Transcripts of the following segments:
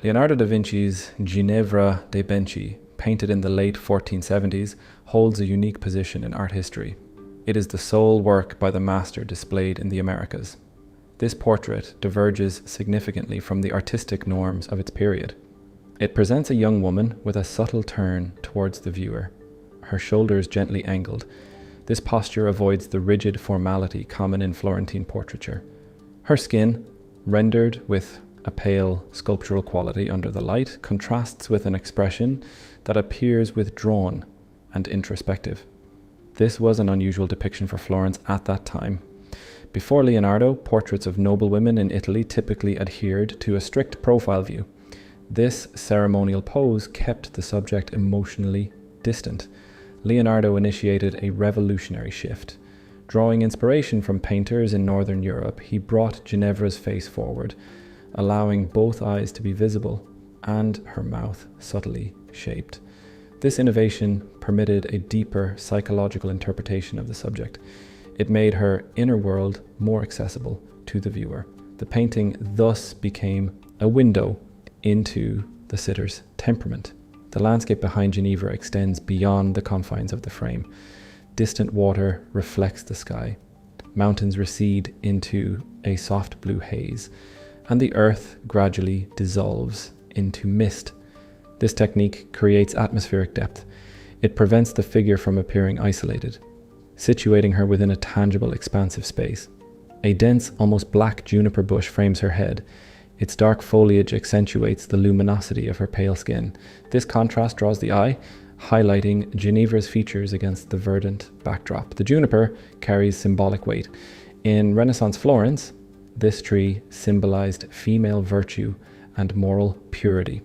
Leonardo da Vinci's Ginevra de Benci, painted in the late 1470s, holds a unique position in art history. It is the sole work by the master displayed in the Americas. This portrait diverges significantly from the artistic norms of its period. It presents a young woman with a subtle turn towards the viewer, her shoulders gently angled. This posture avoids the rigid formality common in Florentine portraiture. Her skin, rendered with a pale sculptural quality under the light, contrasts with an expression that appears withdrawn and introspective. This was an unusual depiction for Florence at that time. Before Leonardo, portraits of noble women in Italy typically adhered to a strict profile view. This ceremonial pose kept the subject emotionally distant. Leonardo initiated a revolutionary shift. Drawing inspiration from painters in Northern Europe, he brought Ginevra's face forward, allowing both eyes to be visible and her mouth subtly shaped. This innovation permitted a deeper psychological interpretation of the subject. It made her inner world more accessible to the viewer. The painting thus became a window into the sitter's temperament. The landscape behind Ginevra extends beyond the confines of the frame. Distant water reflects the sky. Mountains recede into a soft blue haze, and the earth gradually dissolves into mist. This technique creates atmospheric depth. It prevents the figure from appearing isolated, situating her within a tangible, expansive space. A dense, almost black juniper bush frames her head. Its dark foliage accentuates the luminosity of her pale skin. This contrast draws the eye, highlighting Ginevra's features against the verdant backdrop. The juniper carries symbolic weight. In Renaissance Florence, this tree symbolized female virtue and moral purity.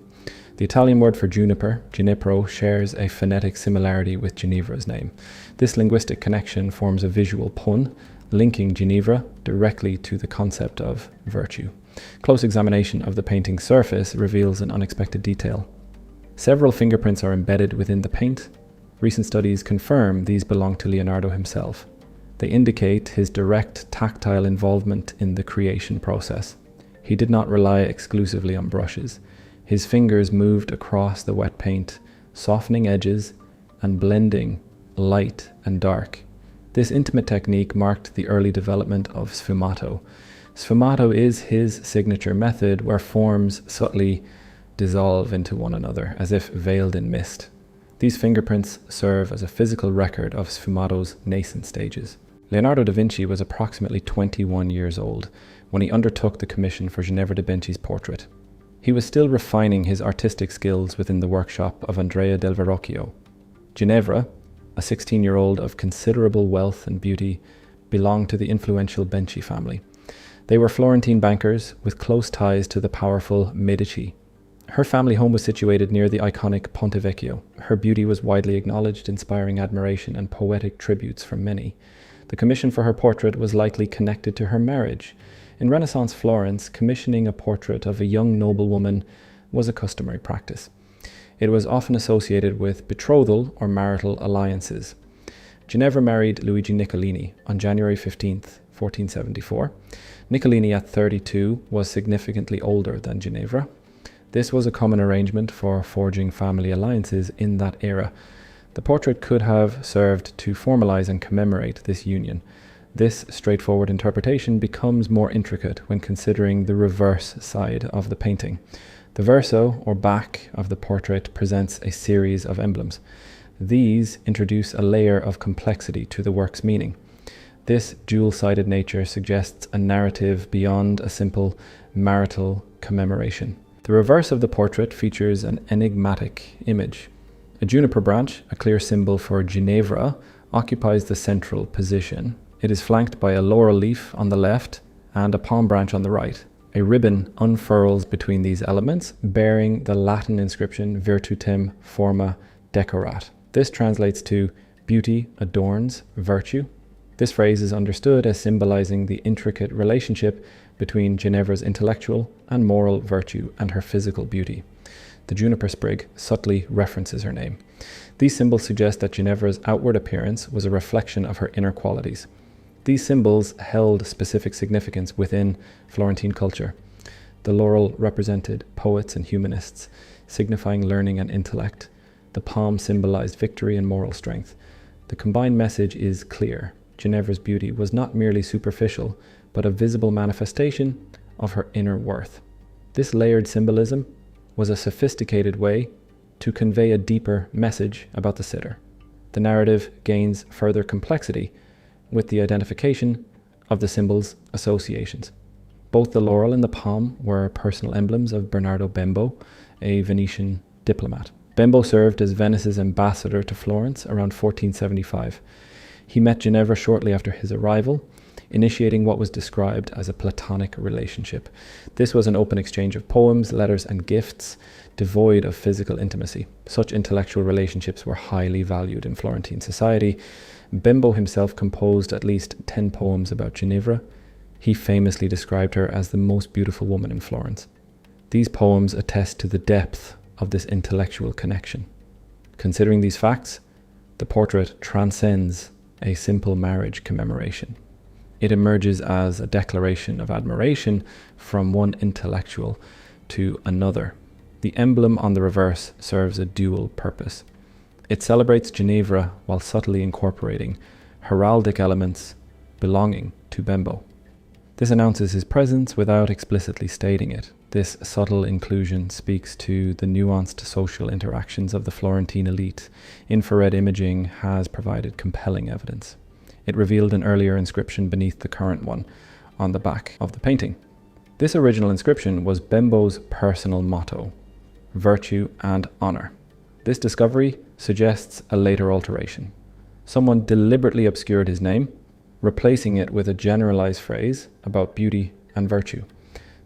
The Italian word for juniper, Ginepro, shares a phonetic similarity with Ginevra's name. This linguistic connection forms a visual pun, linking Ginevra directly to the concept of virtue. Close examination of the painting's surface reveals an unexpected detail. Several fingerprints are embedded within the paint. Recent studies confirm these belong to Leonardo himself. They indicate his direct tactile involvement in the creation process. He did not rely exclusively on brushes. His fingers moved across the wet paint, softening edges and blending light and dark. This intimate technique marked the early development of sfumato. Sfumato is his signature method where forms subtly dissolve into one another, as if veiled in mist. These fingerprints serve as a physical record of sfumato's nascent stages. Leonardo da Vinci was approximately 21 years old when he undertook the commission for Ginevra de Benci's portrait. He was still refining his artistic skills within the workshop of Andrea del Verrocchio. Ginevra, a 16-year-old of considerable wealth and beauty, belonged to the influential Benci family. They were Florentine bankers with close ties to the powerful Medici. Her family home was situated near the iconic Ponte Vecchio. Her beauty was widely acknowledged, inspiring admiration and poetic tributes from many. The commission for her portrait was likely connected to her marriage. In Renaissance Florence, commissioning a portrait of a young noblewoman was a customary practice. It was often associated with betrothal or marital alliances. Ginevra married Luigi Niccolini on January 15, 1474. Niccolini, at 32, was significantly older than Ginevra. This was a common arrangement for forging family alliances in that era. The portrait could have served to formalize and commemorate this union. This straightforward interpretation becomes more intricate when considering the reverse side of the painting. The verso, or back, of the portrait presents a series of emblems. These introduce a layer of complexity to the work's meaning. This dual-sided nature suggests a narrative beyond a simple marital commemoration. The reverse of the portrait features an enigmatic image. A juniper branch, a clear symbol for Ginevra, occupies the central position. It is flanked by a laurel leaf on the left and a palm branch on the right. A ribbon unfurls between these elements, bearing the Latin inscription Virtutem forma decorat. This translates to beauty adorns virtue. This phrase is understood as symbolizing the intricate relationship between Ginevra's intellectual and moral virtue and her physical beauty. The juniper sprig subtly references her name. These symbols suggest that Ginevra's outward appearance was a reflection of her inner qualities. These symbols held specific significance within Florentine culture. The laurel represented poets and humanists, signifying learning and intellect. The palm symbolized victory and moral strength. The combined message is clear. Ginevra's beauty was not merely superficial, but a visible manifestation of her inner worth. This layered symbolism was a sophisticated way to convey a deeper message about the sitter. The narrative gains further complexity with the identification of the symbol's associations. Both the laurel and the palm were personal emblems of Bernardo Bembo, a Venetian diplomat. Bembo served as Venice's ambassador to Florence around 1475. He met Ginevra shortly after his arrival, initiating what was described as a platonic relationship. This was an open exchange of poems, letters, and gifts, devoid of physical intimacy. Such intellectual relationships were highly valued in Florentine society. Bembo himself composed at least 10 poems about Ginevra. He famously described her as the most beautiful woman in Florence. These poems attest to the depth of this intellectual connection. Considering these facts, the portrait transcends a simple marriage commemoration. It emerges as a declaration of admiration from one intellectual to another. The emblem on the reverse serves a dual purpose. It celebrates Ginevra while subtly incorporating heraldic elements belonging to Bembo. This announces his presence without explicitly stating it. This subtle inclusion speaks to the nuanced social interactions of the Florentine elite. Infrared imaging has provided compelling evidence. It revealed an earlier inscription beneath the current one on the back of the painting. This original inscription was Bembo's personal motto, virtue and honor. This discovery suggests a later alteration. Someone deliberately obscured his name, replacing it with a generalized phrase about beauty and virtue.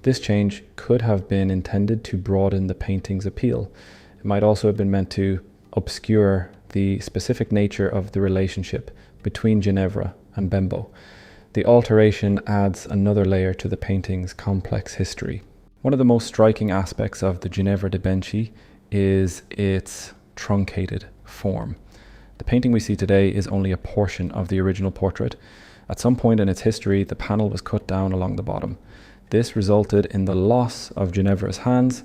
This change could have been intended to broaden the painting's appeal. It might also have been meant to obscure the specific nature of the relationship between Ginevra and Bembo. The alteration adds another layer to the painting's complex history. One of the most striking aspects of the Ginevra de Benci is its truncated form. The painting we see today is only a portion of the original portrait. At some point in its history, the panel was cut down along the bottom. This resulted in the loss of Ginevra's hands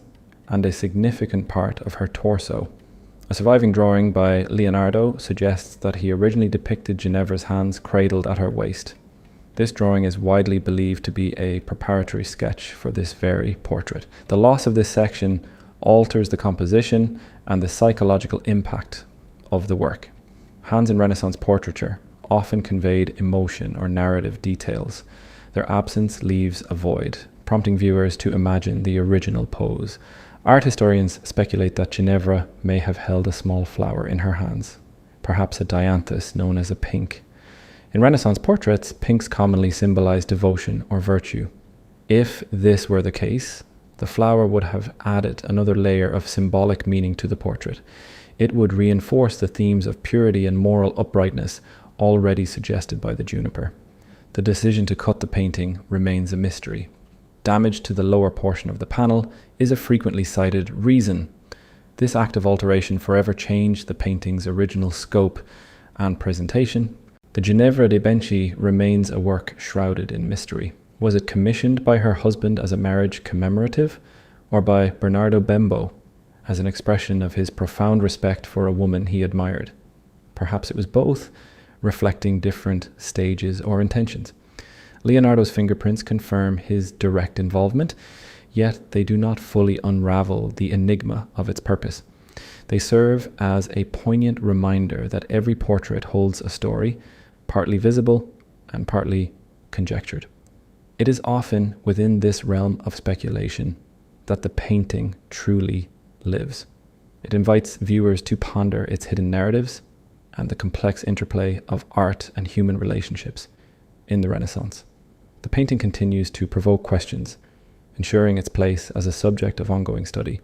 and a significant part of her torso. A surviving drawing by Leonardo suggests that he originally depicted Ginevra's hands cradled at her waist. This drawing is widely believed to be a preparatory sketch for this very portrait. The loss of this section alters the composition and the psychological impact of the work. Hands in Renaissance portraiture often conveyed emotion or narrative details. Their absence leaves a void, prompting viewers to imagine the original pose. Art historians speculate that Ginevra may have held a small flower in her hands, perhaps a dianthus known as a pink. In Renaissance portraits, pinks commonly symbolize devotion or virtue. If this were the case, the flower would have added another layer of symbolic meaning to the portrait. It would reinforce the themes of purity and moral uprightness already suggested by the juniper. The decision to cut the painting remains a mystery. Damage to the lower portion of the panel is a frequently cited reason. This act of alteration forever changed the painting's original scope and presentation. The Ginevra de Benci remains a work shrouded in mystery. Was it commissioned by her husband as a marriage commemorative, or by Bernardo Bembo as an expression of his profound respect for a woman he admired? Perhaps it was both, reflecting different stages or intentions. Leonardo's fingerprints confirm his direct involvement, yet they do not fully unravel the enigma of its purpose. They serve as a poignant reminder that every portrait holds a story, partly visible and partly conjectured. It is often within this realm of speculation that the painting truly lives. It invites viewers to ponder its hidden narratives and the complex interplay of art and human relationships in the Renaissance. The painting continues to provoke questions, ensuring its place as a subject of ongoing study.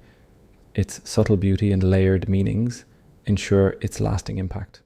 Its subtle beauty and layered meanings ensure its lasting impact.